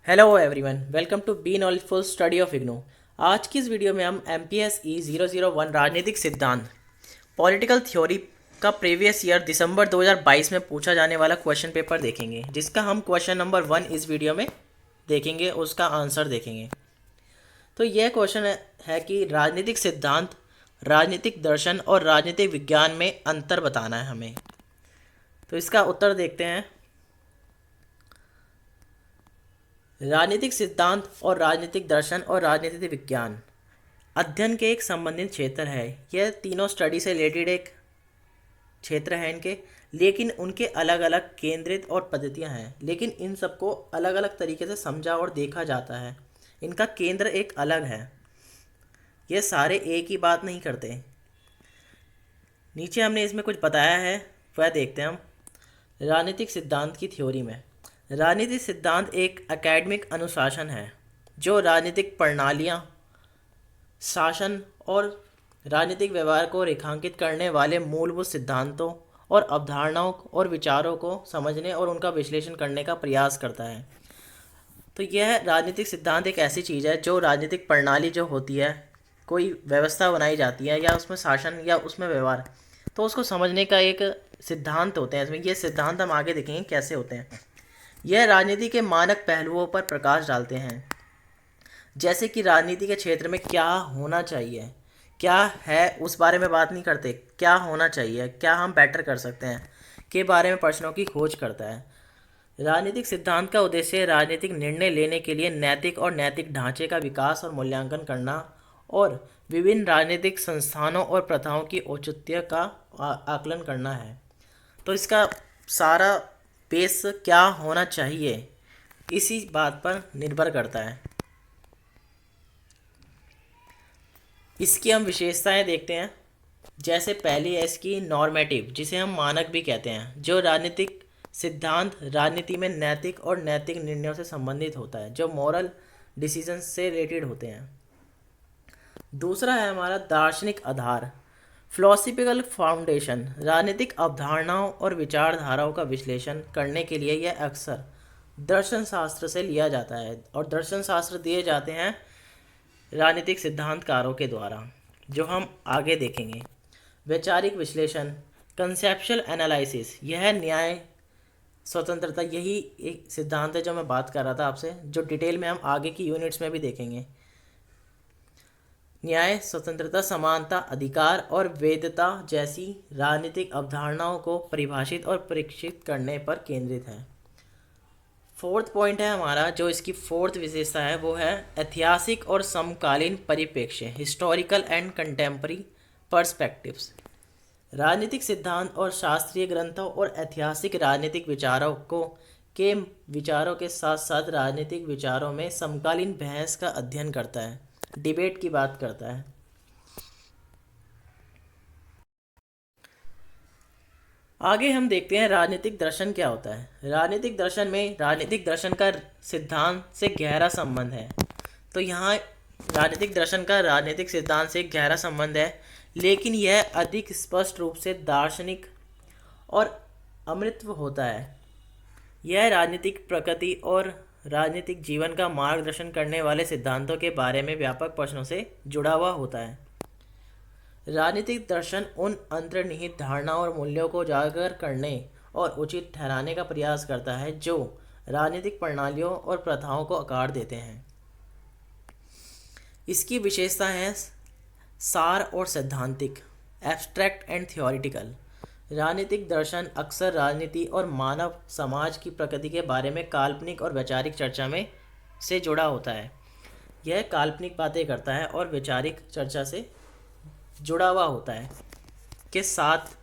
Hello everyone, welcome to be knowledgeful study of IGNOU. आज की इस वीडियो में हम MPSE 001 राजनीतिक सिद्धांत पॉलिटिकल थ्योरी का प्रीवियस ईयर दिसंबर 2022 में पूछा जाने वाला क्वेश्चन पेपर देखेंगे, जिसका हम क्वेश्चन नंबर 1 इस वीडियो में देखेंगे, उसका आंसर देखेंगे। तो यह क्वेश्चन है कि राजनीतिक सिद्धांत, राजनीतिक दर्शन और राजनीतिक विज्ञान में अंतर बताना है हमें। तो इसका उत्तर देखते हैं। राजनीतिक सिद्धांत और राजनीतिक दर्शन और राजनीतिक विज्ञान अध्ययन के एक संबंधित क्षेत्र है। यह तीनों स्टडी से रिलेटेड एक क्षेत्र है इनके, लेकिन उनके अलग अलग केंद्रित और पद्धतियां हैं, लेकिन इन सबको अलग अलग तरीके से समझा और देखा जाता है। इनका केंद्र एक अलग है, ये सारे एक ही बात नहीं करते। नीचे हमने इसमें कुछ बताया है, वह देखते हैं हम। राजनीतिक सिद्धांत की थ्योरी में राजनीतिक सिद्धांत एक एकेडमिक अनुशासन है जो राजनीतिक प्रणालियाँ, शासन और राजनीतिक व्यवहार को रेखांकित करने वाले मूलभूत सिद्धांतों और अवधारणाओं और विचारों को समझने और उनका विश्लेषण करने का प्रयास करता है। तो यह राजनीतिक सिद्धांत एक ऐसी चीज़ है जो राजनीतिक प्रणाली जो होती है, कोई व्यवस्था बनाई जाती है या उसमें शासन या उसमें व्यवहार, तो उसको समझने का एक सिद्धांत होते हैं। इसमें ये सिद्धांत हम आगे देखेंगे कैसे होते हैं। यह राजनीति के मानक पहलुओं पर प्रकाश डालते हैं, जैसे कि राजनीति के क्षेत्र में क्या होना चाहिए, क्या है उस बारे में बात नहीं करते, क्या होना चाहिए, क्या हम बेटर कर सकते हैं के बारे में प्रश्नों की खोज करता है। राजनीतिक सिद्धांत का उद्देश्य राजनीतिक निर्णय लेने के लिए नैतिक और नैतिक ढांचे का विकास और मूल्यांकन करना और विभिन्न राजनीतिक संस्थानों और प्रथाओं की औचित्य का आकलन करना है। तो इसका सारा बेस क्या होना चाहिए इसी बात पर निर्भर करता है। इसकी हम विशेषताएं देखते हैं। जैसे पहली है इसकी नॉर्मेटिव, जिसे हम मानक भी कहते हैं, जो राजनीतिक सिद्धांत राजनीति में नैतिक और नैतिक निर्णयों से संबंधित होता है, जो मॉरल डिसीजन से रिलेटेड होते हैं। दूसरा है हमारा दार्शनिक आधार, फिलोसफिकल फाउंडेशन। राजनीतिक अवधारणाओं और विचारधाराओं का विश्लेषण करने के लिए यह अक्सर दर्शन शास्त्र से लिया जाता है, और दर्शन शास्त्र दिए जाते हैं राजनीतिक सिद्धांतकारों के द्वारा, जो हम आगे देखेंगे। वैचारिक विश्लेषण, कंसेप्चुअल एनालिसिस, यह न्याय स्वतंत्रता, यही एक सिद्धांत है जो मैं बात कर रहा था आपसे, जो डिटेल में हम आगे की यूनिट्स में भी देखेंगे। न्याय, स्वतंत्रता, समानता, अधिकार और वैधता जैसी राजनीतिक अवधारणाओं को परिभाषित और परीक्षित करने पर केंद्रित है। फोर्थ पॉइंट है हमारा, जो इसकी फोर्थ विशेषता है, वो है ऐतिहासिक और समकालीन परिप्रेक्ष्य, हिस्टोरिकल एंड कंटेम्पररी पर्सपेक्टिव्स। राजनीतिक सिद्धांत और शास्त्रीय ग्रंथों और ऐतिहासिक राजनीतिक विचारों के विचारों के साथ साथ राजनीतिक विचारों में समकालीन बहस का अध्ययन करता है, डिबेट की बात करता है। आगे हम देखते हैं राजनीतिक दर्शन क्या होता है। राजनीतिक दर्शन में राजनीतिक दर्शन का सिद्धांत से गहरा संबंध है। तो यहाँ राजनीतिक दर्शन का राजनीतिक सिद्धांत से गहरा संबंध है, लेकिन यह अधिक स्पष्ट रूप से दार्शनिक और अमृतत्व होता है। यह राजनीतिक प्रकृति और राजनीतिक जीवन का मार्गदर्शन करने वाले सिद्धांतों के बारे में व्यापक प्रश्नों से जुड़ा हुआ होता है। राजनीतिक दर्शन उन अंतर्निहित धारणाओं और मूल्यों को उजागर करने और उचित ठहराने का प्रयास करता है जो राजनीतिक प्रणालियों और प्रथाओं को आकार देते हैं। इसकी विशेषता है सार और सैद्धांतिक, एब्स्ट्रैक्ट एंड थियोरिटिकल। राजनीतिक दर्शन अक्सर राजनीति और मानव समाज की प्रकृति के बारे में काल्पनिक और वैचारिक चर्चा में से जुड़ा होता है। यह काल्पनिक बातें करता है और वैचारिक चर्चा से जुड़ा हुआ होता है के साथ।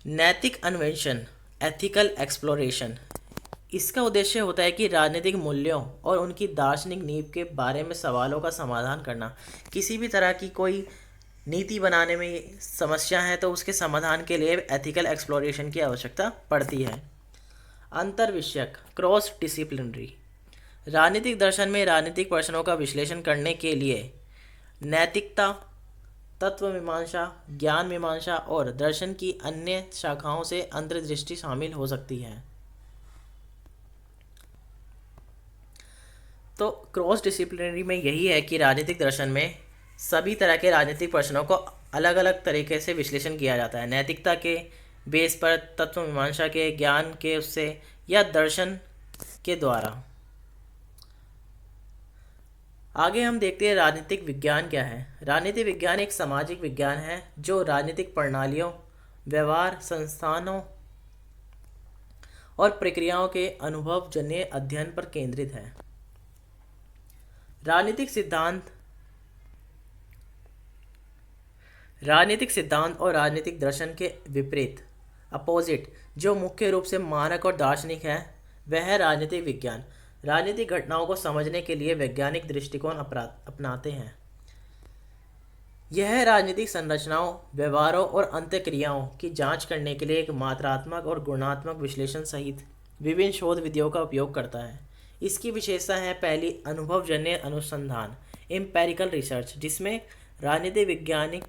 नैतिक अन्वेषण, एथिकल एक्सप्लोरेशन, इसका उद्देश्य होता है कि राजनीतिक मूल्यों और उनकी दार्शनिक नींव के बारे में सवालों का समाधान करना। किसी भी तरह की कोई नीति बनाने में समस्या है तो उसके समाधान के लिए एथिकल एक्सप्लोरेशन की आवश्यकता पड़ती है। अंतर विषयक, क्रॉस डिसिप्लिनरी, राजनीतिक दर्शन में राजनीतिक प्रश्नों का विश्लेषण करने के लिए नैतिकता, तत्व मीमांसा, ज्ञान मीमांसा और दर्शन की अन्य शाखाओं से अंतर्दृष्टि शामिल हो सकती है। तो क्रॉस डिसिप्लिनरी में यही है कि राजनीतिक दर्शन में सभी तरह के राजनीतिक प्रश्नों को अलग अलग तरीके से विश्लेषण किया जाता है, नैतिकता के बेस पर, तत्व मीमांसा के ज्ञान के उससे, या दर्शन के द्वारा। आगे हम देखते हैं राजनीतिक विज्ञान क्या है। राजनीतिक विज्ञान एक सामाजिक विज्ञान है जो राजनीतिक प्रणालियों, व्यवहार, संस्थानों और प्रक्रियाओं के अनुभवजन्य अध्ययन पर केंद्रित है। राजनीतिक सिद्धांत और राजनीतिक दर्शन के विपरीत, अपोजिट, जो मुख्य रूप से मानक और दार्शनिक है, वह है राजनीतिक विज्ञान। राजनीतिक घटनाओं को समझने के लिए वैज्ञानिक दृष्टिकोण अपनाते हैं। यह राजनीतिक संरचनाओं, व्यवहारों और अंतःक्रियाओं की जांच करने के लिए एक मात्रात्मक और गुणात्मक विश्लेषण सहित विभिन्न शोध विधियों का उपयोग करता है। इसकी विशेषता है, पहली, अनुभवजन्य अनुसंधान, एम्पेरिकल रिसर्च, जिसमें राजनीतिक वैज्ञानिक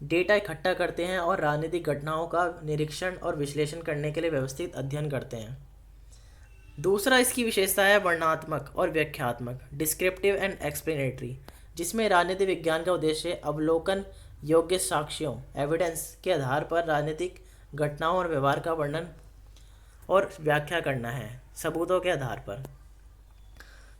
डेटा इकट्ठा करते हैं और राजनीतिक घटनाओं का निरीक्षण और विश्लेषण करने के लिए व्यवस्थित अध्ययन करते हैं। दूसरा, इसकी विशेषता है वर्णनात्मक और व्याख्यात्मक, डिस्क्रिप्टिव एंड एक्सप्लेनेटरी, जिसमें राजनीतिक विज्ञान का उद्देश्य अवलोकन योग्य साक्ष्यों, एविडेंस के आधार पर राजनीतिक घटनाओं और व्यवहार का वर्णन और व्याख्या करना है, सबूतों के आधार पर।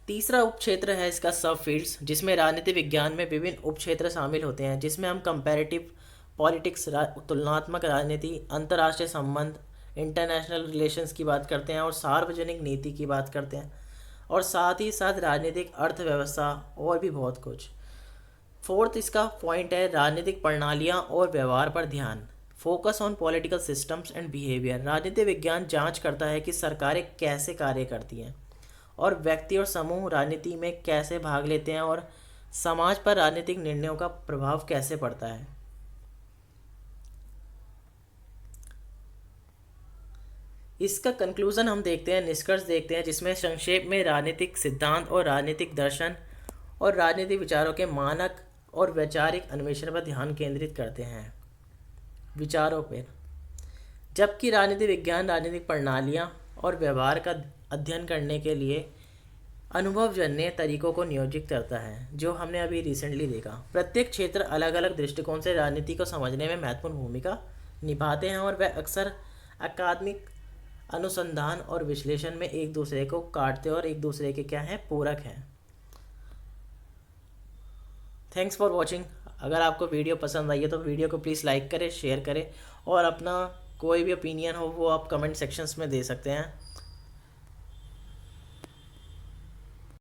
तीसरा उपक्षेत्र है इसका सब फील्ड्स, जिसमें राजनीतिक विज्ञान में विभिन्न उपक्षेत्र शामिल होते हैं, जिसमें हम कंपैरेटिव पॉलिटिक्स, तुलनात्मक राजनीति, अंतर्राष्ट्रीय संबंध, इंटरनेशनल रिलेशंस की बात करते हैं और सार्वजनिक नीति की बात करते हैं, और साथ ही साथ राजनीतिक अर्थव्यवस्था और भी बहुत कुछ। फोर्थ इसका पॉइंट है राजनीतिक प्रणालियाँ और व्यवहार पर ध्यान, focus on political systems and behaviour. राजनीतिक विज्ञान जांच करता है कि सरकारें कैसे कार्य करती हैं और व्यक्ति और समूह राजनीति में कैसे भाग लेते हैं और समाज पर राजनीतिक निर्णयों का प्रभाव कैसे पड़ता है। इसका कंक्लूजन हम देखते हैं, निष्कर्ष देखते हैं, जिसमें संक्षेप में राजनीतिक सिद्धांत और राजनीतिक दर्शन और राजनीतिक विचारों के मानक और वैचारिक अन्वेषण पर ध्यान केंद्रित करते हैं, विचारों पर, जबकि राजनीतिक विज्ञान राजनीतिक प्रणालियाँ और व्यवहार का अध्ययन करने के लिए अनुभवजन्य तरीकों को नियोजित करता है, जो हमने अभी रिसेंटली देखा। प्रत्येक क्षेत्र अलग अलग दृष्टिकोण से राजनीति को समझने में महत्वपूर्ण भूमिका निभाते हैं और वह अक्सर अकादमिक अनुसंधान और विश्लेषण में एक दूसरे को काटते और एक दूसरे के क्या हैं, पूरक हैं। Thanks for watching. अगर आपको वीडियो पसंद आई है तो वीडियो को प्लीज़ लाइक करें, शेयर करें और अपना कोई भी ओपिनियन हो वो आप कमेंट सेक्शंस में दे सकते हैं।